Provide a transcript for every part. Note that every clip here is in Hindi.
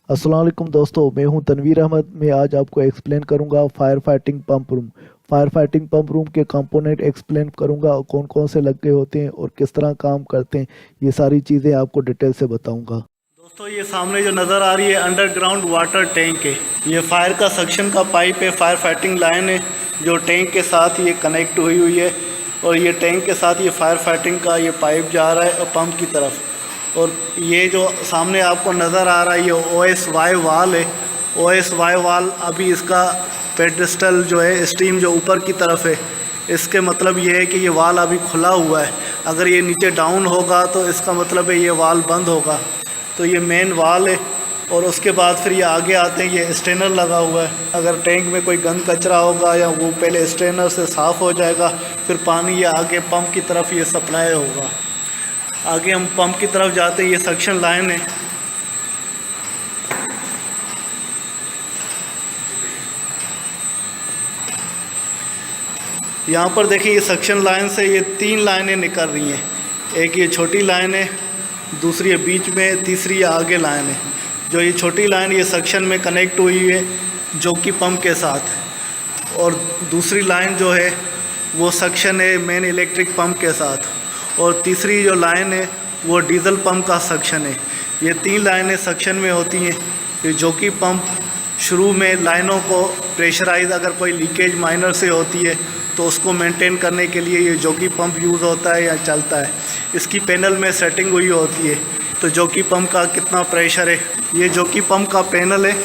अस्सलाम वालेकुम दोस्तों, मैं हूं तनवीर अहमद। मैं आज आपको एक्सप्लेन करूंगा fire fighting pump room. Fire fighting pump room के कंपोनेंट एक्सप्लेन करूंगा, कौन कौन से लगे होते हैं और किस तरह काम करते हैं। ये सारी चीज़ें आपको डिटेल से बताऊंगा। दोस्तों, ये सामने जो नज़र आ रही है अंडरग्राउंड वाटर टैंक है। ये फायर का सक्शन का पाइप है, फायर फाइटिंग लाइन है जो टैंक के साथ ये कनेक्ट हुई है। और ये टैंक के साथ ये फायर फाइटिंग का ये पाइप जा रहा है पंप की तरफ। और ये जो सामने आपको नज़र आ रहा है ये OSY वाल है। OSY वाल अभी इसका पेडस्टल जो है स्टीम जो ऊपर की तरफ है, इसके मतलब ये है कि ये वाल अभी खुला हुआ है। अगर ये नीचे डाउन होगा तो इसका मतलब है ये वाल बंद होगा। तो ये मेन वाल है। और उसके बाद फिर ये आगे आते हैं, ये स्ट्रेनर लगा हुआ है। अगर टैंक में कोई गंद कचरा होगा या वो पहले स्ट्रेनर से साफ़ हो जाएगा, फिर पानी ये आगे पंप की तरफ ये सप्लाई होगा। आगे हम पंप की तरफ जाते हैं, ये सक्शन लाइन है। यहाँ पर देखिए, ये सक्शन लाइन से ये 3 लाइनें निकल रही हैं। एक ये छोटी लाइन है, दूसरी है बीच में, तीसरी ये आगे लाइन है। जो ये छोटी लाइन ये सक्शन में कनेक्ट हुई है जो कि पंप के साथ, और दूसरी लाइन जो है वो सक्शन है मेन इलेक्ट्रिक पंप के साथ, और तीसरी जो लाइन है वो डीजल पंप का सक्शन है। ये 3 लाइनें सक्शन में होती हैं। ये जो कि पंप शुरू में लाइनों को प्रेशराइज, अगर कोई लीकेज माइनर से होती है तो उसको मेंटेन करने के लिए ये जोकी पंप यूज़ होता है या चलता है। इसकी पैनल में सेटिंग हुई होती है तो जोकी पंप का कितना प्रेशर है। ये जोकी पंप का पैनल है,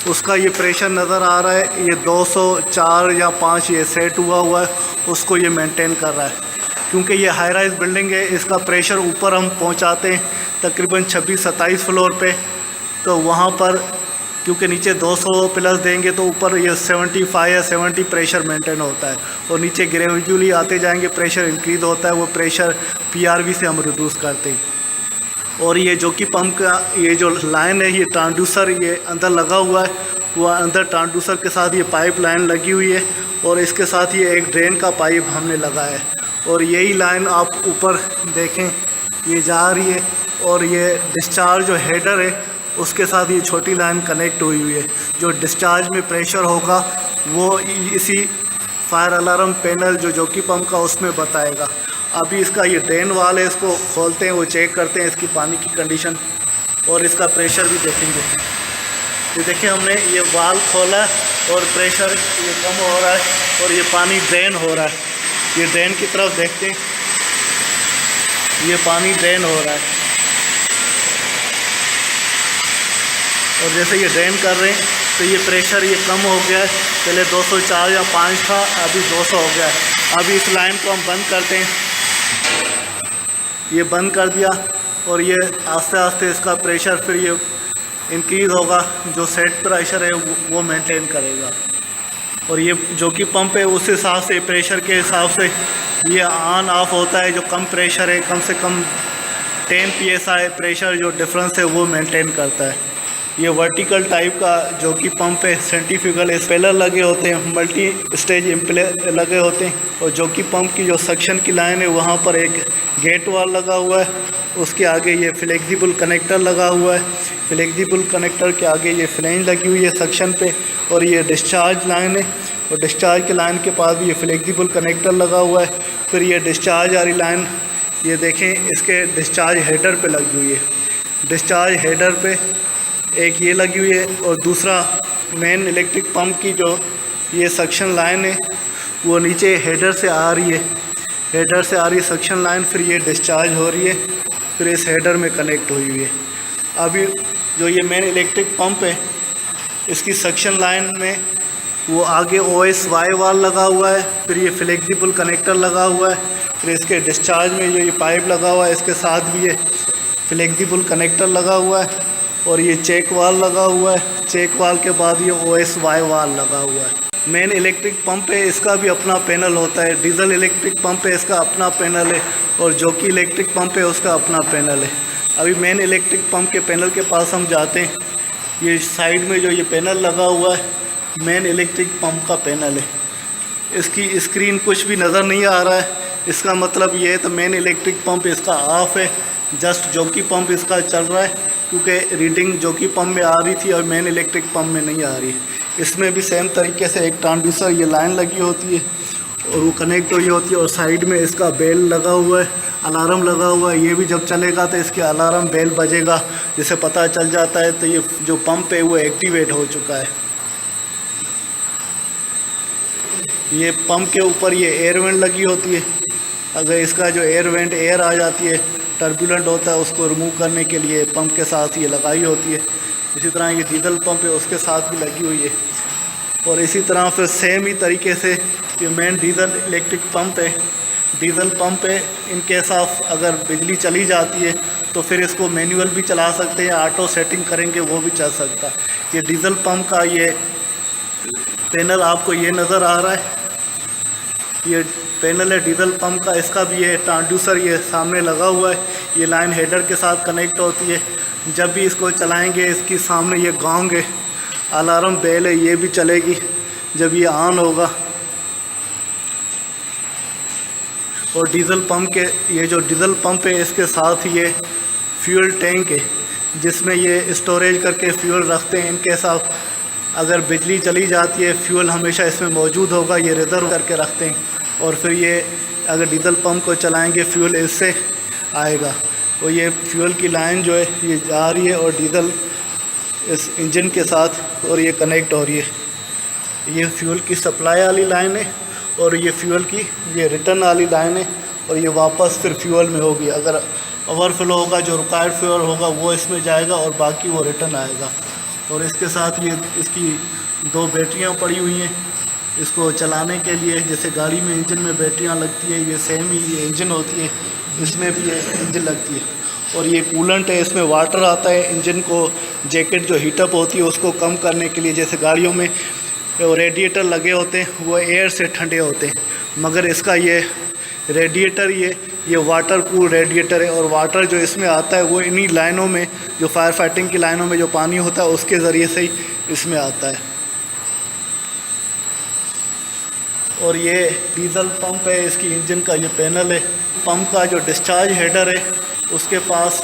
उसका ये प्रेशर नज़र आ रहा है, ये 204 या 5 ये सेट हुआ है, उसको ये मेंटेन कर रहा है। क्योंकि ये हाई राइज बिल्डिंग है, इसका प्रेशर ऊपर हम पहुंचाते हैं तकरीबन 26-27 फ्लोर पे। तो वहाँ पर क्योंकि नीचे 200 प्लस देंगे तो ऊपर ये 75 या 70 प्रेशर मेंटेन होता है, और नीचे ग्रेजुअली आते जाएंगे प्रेशर इंक्रीज़ होता है। वो प्रेशर PRV से हम रिड्यूस करते हैं। और ये जो कि पंप का ये जो लाइन है, ये ट्रांसड्यूसर ये अंदर लगा हुआ है। वो अंदर ट्रांसड्यूसर के साथ ये पाइप लाइन लगी हुई है, और इसके साथ ये एक ड्रेन का पाइप हमने लगाया है। और यही लाइन आप ऊपर देखें ये जा रही है, और ये डिस्चार्ज जो हेडर है उसके साथ ये छोटी लाइन कनेक्ट हुई है। जो डिस्चार्ज में प्रेशर होगा वो इसी फायर अलार्म पैनल जो कि पंप का उसमें बताएगा। अभी इसका ये ड्रेन वाल है, इसको खोलते हैं, वो चेक करते हैं इसकी पानी की कंडीशन, और इसका प्रेशर भी देखेंगे। ये देखिए, हमने ये वाल खोला और प्रेशर ये कम हो रहा है और ये पानी ड्रेन हो रहा है। ये ड्रेन की तरफ देखते हैं, ये पानी ड्रेन हो रहा है। और जैसे ये ड्रेन कर रहे हैं तो ये प्रेशर ये कम हो गया है। पहले 204 या 5 था, अभी 200 हो गया है। अभी इस लाइन को हम बंद करते हैं, ये बंद कर दिया, और ये आस्ते आस्ते इसका प्रेशर फिर ये इंक्रीज़ होगा। जो सेट प्रेशर है वो मेंटेन करेगा। और ये जो कि पंप है उस हिसाब से प्रेशर के हिसाब से ये ऑन ऑफ होता है। जो कम प्रेशर है, कम से कम 10 PSI प्रेशर जो डिफरेंस है वो मेंटेन करता है। ये वर्टिकल टाइप का जो कि पंप है, सेंट्रीफ्यूगल स्पेलर लगे होते हैं, मल्टी स्टेज इम्पेलर लगे होते हैं। और जो कि पंप की जो सक्शन की लाइन है वहाँ पर एक गेट वाल लगा हुआ है, उसके आगे ये फ्लेक्सिबल कनेक्टर लगा हुआ है। फ्लेक्सिबल कनेक्टर के आगे ये फ्लेंज लगी हुई है सक्शन पे, और ये डिस्चार्ज लाइन है, और डिस्चार्ज के लाइन के पास भी ये फ्लेक्सिबल कनेक्टर लगा हुआ है। फिर ये डिस्चार्ज वाली लाइन ये देखें, इसके डिस्चार्ज हेडर पे लगी हुई है। डिस्चार्ज हेडर पे एक ये लगी हुई है, और दूसरा मेन इलेक्ट्रिक पंप की जो ये सक्शन लाइन है वो नीचे हेडर से आ रही है। हेडर से आ रही है सक्शन लाइन, फिर ये डिस्चार्ज हो रही है, फिर इस हेडर में कनेक्ट हुई हुई है। अभी जो ये मेन इलेक्ट्रिक पंप है, इसकी सक्शन लाइन में वो आगे OSY वाल लगा हुआ है, फिर ये फ्लेक्सिबल कनेक्टर लगा हुआ है, फिर इसके डिस्चार्ज में जो ये पाइप लगा हुआ है इसके साथ भी ये फ्लेक्सिबल कनेक्टर लगा हुआ है, और ये चेक वाल लगा हुआ है। चेक वाल के बाद ये OSY वाल लगा हुआ है। मेन इलेक्ट्रिक पंप है, इसका भी अपना पैनल होता है। डीजल इलेक्ट्रिक पंप है, इसका अपना पैनल है, और जो कि इलेक्ट्रिक पंप है उसका अपना पैनल है। अभी मेन इलेक्ट्रिक पंप के पैनल के पास हम जाते हैं। ये साइड में जो ये पैनल लगा हुआ है मेन इलेक्ट्रिक पंप का पैनल है। इसकी स्क्रीन कुछ भी नज़र नहीं आ रहा है, इसका मतलब ये है तो मेन इलेक्ट्रिक पंप इसका ऑफ है। जस्ट जो कि पंप इसका चल रहा है, क्योंकि रीडिंग जो कि पंप में आ रही थी और मेन इलेक्ट्रिक पंप में नहीं आ रही है। इसमें भी सेम तरीके से एक ट्रांसड्यूसर ये लाइन लगी होती है और वो कनेक्ट हुई होती है और साइड में इसका बेल लगा हुआ है, अलार्म लगा हुआ है। ये भी जब चलेगा तो इसके अलार्म बेल बजेगा, जिससे पता चल जाता है तो ये जो पंप है वो एक्टिवेट हो चुका है। ये पंप के ऊपर ये एयर वेंट लगी होती है। अगर इसका जो एयर वेंट एयर आ जाती है, टर्बुलेंट होता है, उसको रिमूव करने के लिए पंप के साथ ये लगाई होती है। इसी तरह ये डीजल पंप है उसके साथ भी लगी हुई है। और इसी तरह फिर सेम ही तरीके से ये मेन डीजल इलेक्ट्रिक पंप है, डीजल पंप है। इन केस ऑफ अगर बिजली चली जाती है तो फिर इसको मैनुअल भी चला सकते हैं, ऑटो सेटिंग करेंगे वो भी चल सकता है। ये डीजल पंप का ये पैनल आपको ये नज़र आ रहा है, ये पैनल है डीजल पंप का। इसका भी ये ट्रांसड्यूसर ये सामने लगा हुआ है, ये लाइन हेडर के साथ कनेक्ट होती है। जब भी इसको चलाएंगे इसकी सामने ये गॉन्ग है, अलार्म बेल है, ये भी चलेगी जब ये ऑन होगा। और डीजल पंप के ये जो डीजल पंप है इसके साथ ये फ्यूल टैंक है, जिसमें ये स्टोरेज करके फ्यूल रखते हैं। इनके साथ अगर बिजली चली जाती है फ्यूल हमेशा इसमें मौजूद होगा, ये रिज़र्व करके रखते हैं। और फिर ये अगर डीजल पंप को चलाएंगे फ्यूल इससे आएगा। और ये फ्यूल की लाइन जो है ये जा रही है और डीजल इस इंजन के साथ और ये कनेक्ट हो रही है। ये फ्यूल की सप्लाई वाली लाइन है और ये फ्यूल की ये रिटर्न वाली लाइन है और ये वापस फिर फ्यूल में होगी। अगर ओवरफ्लो होगा जो रिक्वायर्ड फ्यूल होगा वो इसमें जाएगा और बाकी वो रिटर्न आएगा। और इसके साथ ये इसकी 2 बैटरियाँ पड़ी हुई हैं इसको चलाने के लिए। जैसे गाड़ी में इंजन में बैटरियाँ लगती है, ये सेम ही ये इंजन होती है, इसमें भी ये इंजन लगती है। और ये कूलेंट है, इसमें वाटर आता है इंजन को जैकेट जो हीटअप होती है उसको कम करने के लिए। जैसे गाड़ियों में रेडिएटर लगे होते हैं वो एयर से ठंडे होते हैं, मगर इसका ये रेडिएटर ये वाटर कूल रेडिएटर है। और वाटर जो इसमें आता है वो इन्हीं लाइनों में, जो फायर फाइटिंग की लाइनों में जो पानी होता है उसके ज़रिए से ही इसमें आता है। और ये डीजल पंप है, इसकी इंजन का ये पैनल है। पंप का जो डिस्चार्ज हेडर है उसके पास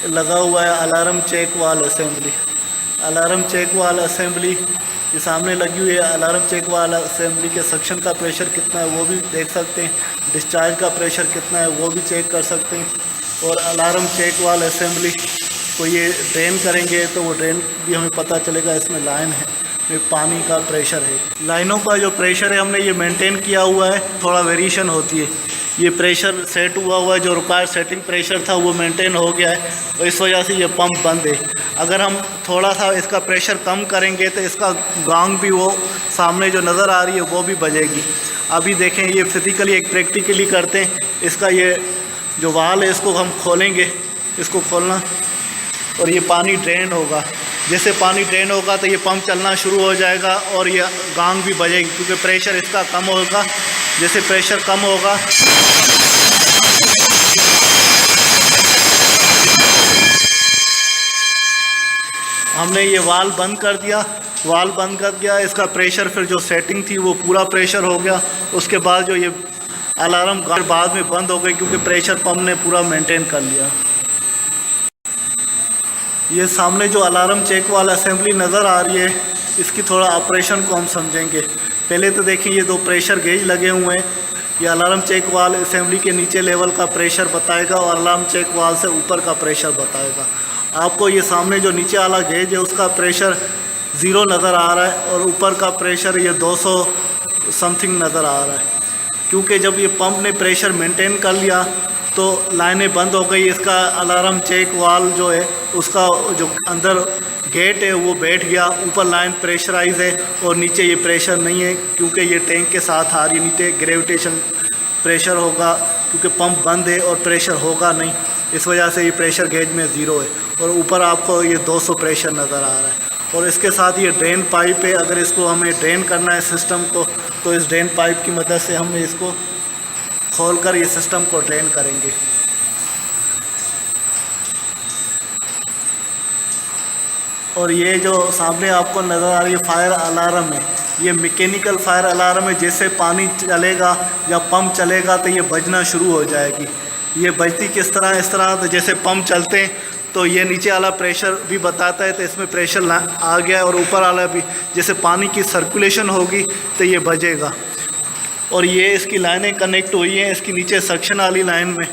लगा हुआ है अलार्म चेक वाल असेंबली। अलार्म चेक वाल असेंबली ये सामने लगी हुई है। अलार्म चेक वाल असेंबली के सक्शन का प्रेशर कितना है वो भी देख सकते हैं, डिस्चार्ज का प्रेशर कितना है वो भी चेक कर सकते हैं। और अलार्म चेक वाल असेंबली को ये ड्रेन करेंगे तो वो ड्रेन भी हमें पता चलेगा इसमें लाइन है में पानी का प्रेशर है। लाइनों का जो प्रेशर है हमने ये मेंटेन किया हुआ है, थोड़ा वेरिएशन होती है। ये प्रेशर सेट हुआ है, जो रिक्वायर्ड सेटिंग प्रेशर था वो मेंटेन हो गया है और इस वजह से ये पंप बंद है। अगर हम थोड़ा सा इसका प्रेशर कम करेंगे तो इसका गॉन्ग भी वो सामने जो नज़र आ रही है वो भी बजेगी। अभी देखें ये फिज़िकली एक प्रैक्टिकली करते हैं। इसका ये जो वाल है इसको हम खोलेंगे, इसको खोलना और ये पानी ड्रेन होगा। जैसे पानी ड्रेन होगा तो ये पंप चलना शुरू हो जाएगा और ये गॉन्ग भी बजेगी, क्योंकि प्रेशर इसका कम होगा। जैसे प्रेशर कम होगा हमने ये वाल बंद कर दिया, वाल बंद कर दिया, इसका प्रेशर फिर जो सेटिंग थी वो पूरा प्रेशर हो गया। उसके बाद जो ये अलार्म बाद में बंद हो गई क्योंकि प्रेशर पंप ने पूरा मेंटेन कर लिया। ये सामने जो अलार्म चेक वाला असेंबली नज़र आ रही है इसकी थोड़ा ऑपरेशन को हम समझेंगे। पहले तो देखिए ये 2 प्रेशर गेज लगे हुए हैं। ये अलार्म चेक वाल असेंबली के नीचे लेवल का प्रेशर बताएगा और अलार्म चेक वाल से ऊपर का प्रेशर बताएगा। आपको ये सामने जो नीचे वाला गेज है उसका प्रेशर 0 नज़र आ रहा है और ऊपर का प्रेशर ये 200 समथिंग नज़र आ रहा है। क्योंकि जब ये पंप ने प्रेशर मेंटेन कर लिया तो लाइनें बंद हो गई। इसका अलार्म चेक वाल जो है उसका जो अंदर गेट है वो बैठ गया, ऊपर लाइन प्रेशराइज है और नीचे ये प्रेशर नहीं है क्योंकि ये टैंक के साथ आ रही है। नीचे ग्रेविटेशन प्रेशर होगा क्योंकि पंप बंद है और प्रेशर होगा नहीं, इस वजह से ये प्रेशर गेज में 0 है और ऊपर आपको ये 200 प्रेशर नज़र आ रहा है। और इसके साथ ये ड्रेन पाइप है। अगर इसको हमें ड्रेन करना है सिस्टम को तो इस ड्रेन पाइप की मदद से हम इसको खोलकर ये सिस्टम को ड्रेन करेंगे। और ये जो सामने आपको नज़र आ रही है फायर अलार्म है, ये मैकेनिकल फायर अलार्म है। जैसे पानी चलेगा या पंप चलेगा तो ये बजना शुरू हो जाएगी। ये बजती किस तरह, इस तरह तो जैसे पंप चलते हैं तो ये नीचे वाला प्रेशर भी बताता है, तो इसमें प्रेशर आ गया और ऊपर वाला भी, जैसे पानी की सर्कुलेशन होगी तो ये बजेगा। और ये इसकी लाइनें कनेक्ट हुई हैं इसकी नीचे सक्शन वाली लाइन में,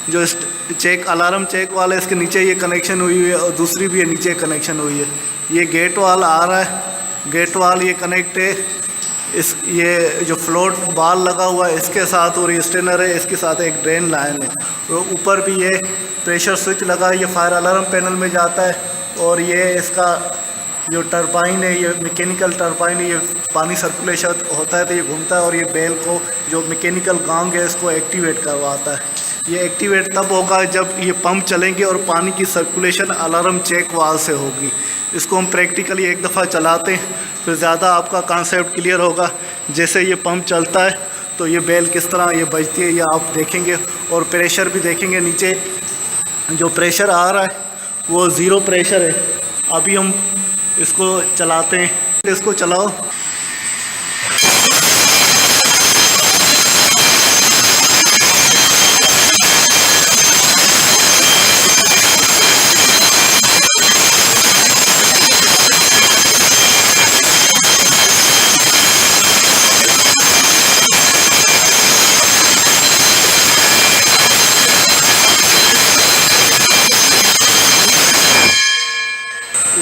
जो चेक अलार्म चेक वाला है इसके नीचे ये कनेक्शन हुई है और दूसरी भी नीचे कनेक्शन हुई है। ये गेट वाल आ रहा है, गेट वाल ये कनेक्ट है इस, ये जो फ्लोट बाल लगा हुआ है इसके साथ, और ये स्टेनर है इसके साथ एक ड्रेन लाइन है। तो ऊपर भी ये प्रेशर स्विच लगा है, ये फायर अलार्म पैनल में जाता है। और ये इसका जो टरबाइन है, ये मैकेनिकल टरबाइन है, ये पानी सर्कुलेशन होता है तो ये घूमता है और ये बेल को जो मैकेनिकल गांग है इसको एक्टिवेट करवाता है। ये एक्टिवेट तब होगा जब ये पंप चलेंगे और पानी की सर्कुलेशन अलार्म चेक वाल से होगी। इसको हम प्रैक्टिकली एक दफ़ा चलाते हैं फिर ज़्यादा आपका कॉन्सेप्ट क्लियर होगा। जैसे ये पंप चलता है तो ये बेल किस तरह ये बजती है ये आप देखेंगे, और प्रेशर भी देखेंगे। नीचे जो प्रेशर आ रहा है वो ज़ीरो प्रेशर है। अभी हम इसको चलाते हैं, इसको चलाओ।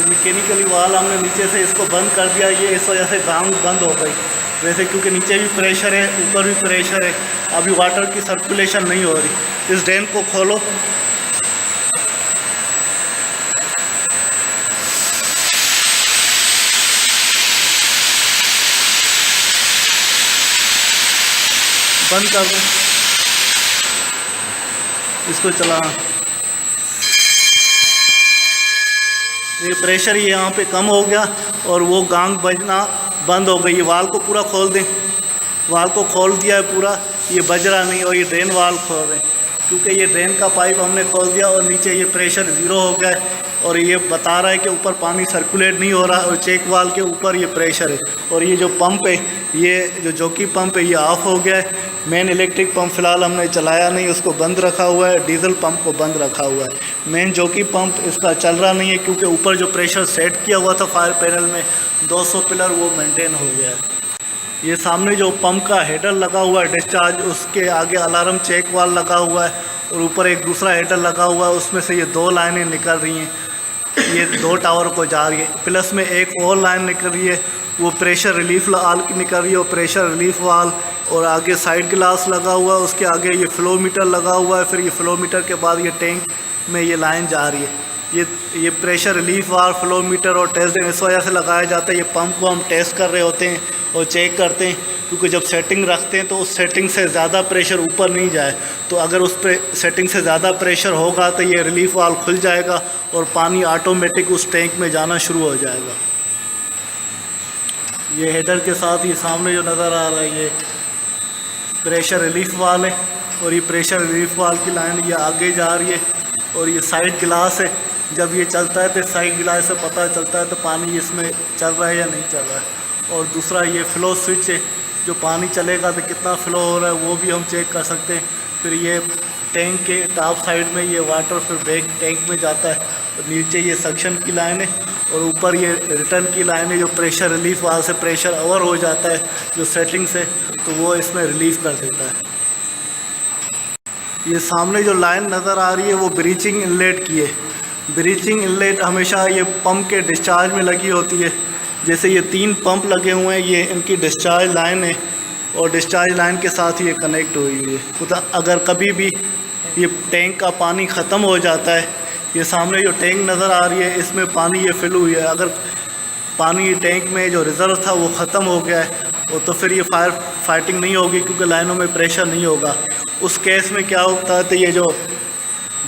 मैकेनिकली वाल हमने नीचे से इसको बंद कर दिया, ये इस वजह से गांग बंद हो गई। वैसे क्योंकि नीचे भी प्रेशर है ऊपर भी प्रेशर है, अभी वाटर की सर्कुलेशन नहीं हो रही। इस ड्रेन को खोलो, बंद कर दो, इसको चला। ये प्रेशर ये यहाँ पे कम हो गया और वो गांग बजना बंद हो गई। वाल को पूरा खोल दें, वाल को खोल दिया है पूरा, ये बज रहा नहीं। और ये ड्रेन वाल खोल रहे हैं क्योंकि ये ड्रेन का पाइप हमने खोल दिया और नीचे ये प्रेशर ज़ीरो हो गया है और ये बता रहा है कि ऊपर पानी सर्कुलेट नहीं हो रहा और चेक वाल के ऊपर ये प्रेशर है। और ये जो पंप है, ये जो जॉकी पंप है ये ऑफ़ हो गया है। मेन इलेक्ट्रिक पंप फ़िलहाल हमने चलाया नहीं, उसको बंद रखा हुआ है। डीजल पंप को बंद रखा हुआ है। मेन जॉकी पंप इसका चल रहा नहीं है क्योंकि ऊपर जो प्रेशर सेट किया हुआ था फायर पैनल में 200 पिलर, वो मेंटेन हो गया है। ये सामने जो पंप का हेडर लगा हुआ है डिस्चार्ज, उसके आगे अलार्म चेक वाल लगा हुआ है और ऊपर एक दूसरा हेडर लगा हुआ है, उसमें से ये 2 लाइनें निकल रही हैं, ये 2 टावर को जा रही है। प्लस में एक और लाइन निकल रही है, वो प्रेशर रिलीफ वाल की निकल रही है, और प्रेशर रिलीफ वाल और आगे साइड ग्लास लगा हुआ है, उसके आगे ये फ्लो मीटर लगा हुआ है। फिर ये फ्लो मीटर के बाद ये टैंक में ये लाइन जा रही है। ये प्रेशर रिलीफ वाल, फ्लो मीटर और टेस्ट इस वजह से लगाया जाता है। ये पंप को हम टेस्ट कर रहे होते हैं और चेक करते हैं क्योंकि जब सेटिंग रखते हैं तो उस सेटिंग से ज़्यादा प्रेशर ऊपर नहीं जाए। तो अगर उस पर सेटिंग से ज़्यादा प्रेशर होगा तो ये रिलीफ वाल खुल जाएगा और पानी ऑटोमेटिक उस टैंक में जाना शुरू हो जाएगा। ये हेडर के साथ ये सामने जो नज़र आ रहा है ये प्रेशर रिलीफ वाल है और ये प्रेशर रिलीफ वाल की लाइन ये आगे जा रही है। और ये साइड गिलास है, जब ये चलता है तो साइड गिलास से पता चलता है तो पानी इसमें चल रहा है या नहीं चल रहा है। और दूसरा ये फ़्लो स्विच है, जो पानी चलेगा तो कितना फ़्लो हो रहा है वो भी हम चेक कर सकते हैं। फिर ये टैंक के टॉप साइड में ये वाटर फिर बैक टैंक में जाता है और नीचे ये सक्शन की लाइन है और ऊपर ये रिटर्न की लाइन है, जो प्रेशर रिलीफ वाल से प्रेशर ओवर हो जाता है जो सेटिंग से, तो वो इसमें रिलीफ कर देता है। ये सामने जो लाइन नज़र आ रही है वो ब्रीचिंग इनलेट की है। ब्रीचिंग इनलेट हमेशा ये पंप के डिस्चार्ज में लगी होती है। जैसे ये 3 पंप लगे हुए हैं, ये इनकी डिस्चार्ज लाइन है और डिस्चार्ज लाइन के साथ ये कनेक्ट हुई हुई है। अगर कभी भी ये टैंक का पानी ख़त्म हो जाता है, ये सामने जो टैंक नज़र आ रही है इसमें पानी ये फिल हुई है, अगर पानी टैंक में जो रिज़र्व था वो ख़त्म हो गया है तो फिर ये फायर फाइटिंग नहीं होगी क्योंकि लाइनों में प्रेशर नहीं होगा। उस केस में क्या होता है तो ये जो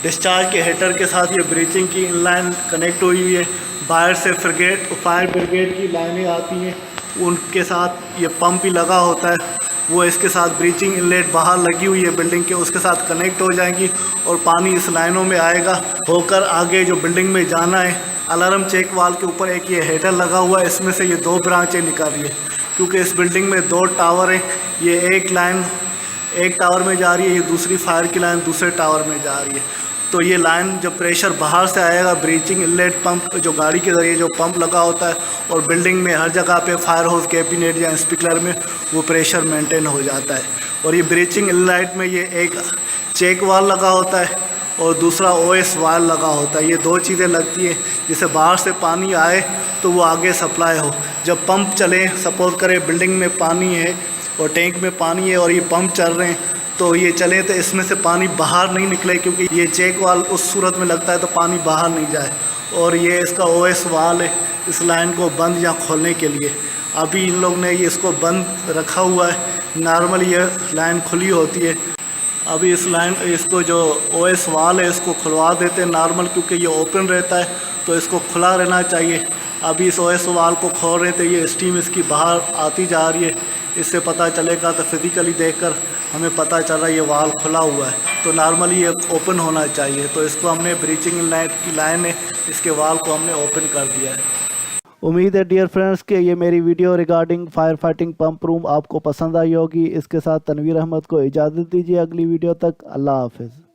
डिस्चार्ज के हेडर के साथ ये ब्रीचिंग की लाइन कनेक्ट हुई हुई है। बाहर से फायर ब्रिगेड की लाइनें आती हैं, उनके साथ ये पंप ही लगा होता है, वो इसके साथ ब्रीचिंग इनलेट बाहर लगी हुई है बिल्डिंग के, उसके साथ कनेक्ट हो जाएंगी और पानी इस लाइनों में आएगा होकर आगे जो बिल्डिंग में जाना है। अलार्म चेक वाल के ऊपर एक ये हेडर लगा हुआ है, इसमें से ये 2 ब्रांचें निकल रही है क्योंकि इस बिल्डिंग में 2 टावर हैं। ये एक लाइन एक टावर में जा रही है, ये दूसरी फायर की लाइन दूसरे टावर में जा रही है। तो ये लाइन जब प्रेशर बाहर से आएगा, ब्रीचिंग इनलेट पंप जो गाड़ी के ज़रिए जो पंप लगा होता है, और बिल्डिंग में हर जगह पे फायर हाउस कैबिनेट या स्प्रिंकलर में वो प्रेशर मेंटेन हो जाता है। और ये ब्रीचिंग इनलेट में ये एक चेक वाल लगा होता है और दूसरा ओएस वाल लगा होता है। ये दो चीज़ें लगती हैं, जिससे बाहर से पानी आए तो वो आगे सप्लाई हो। जब पंप चले, सपोज करें बिल्डिंग में पानी है और टैंक में पानी है और ये पंप चल रहे हैं, तो ये चले तो इसमें से पानी बाहर नहीं निकले, क्योंकि ये चेक वाल उस सूरत में लगता है तो पानी बाहर नहीं जाए। और ये इसका ओएस वाल है इस लाइन को बंद या खोलने के लिए। अभी इन लोग ने ये इसको बंद रखा हुआ है, नॉर्मली ये लाइन खुली होती है। अभी इसको जो ओएस वाल है इसको खुलवा देते हैं नॉर्मल, क्योंकि ये ओपन रहता है तो इसको खुला रहना चाहिए। अभी इस ओएस वाल को खोल रहे थे, ये स्टीम इसकी बाहर आती जा रही है। इससे पता चलेगा तो फिज़िकली देखकर हमें पता चल रहा है ये वाल खुला हुआ है, तो नॉर्मली ये ओपन होना चाहिए। तो इसको हमने ब्रीचिंग इनलेट की लाइन है, इसके वाल को हमने ओपन कर दिया है। उम्मीद है डियर फ्रेंड्स कि ये मेरी video regarding fire fighting pump room आपको पसंद आई होगी। इसके साथ तनवीर अहमद को इजाज़त दीजिए, अगली वीडियो तक अल्लाह हाफिज़।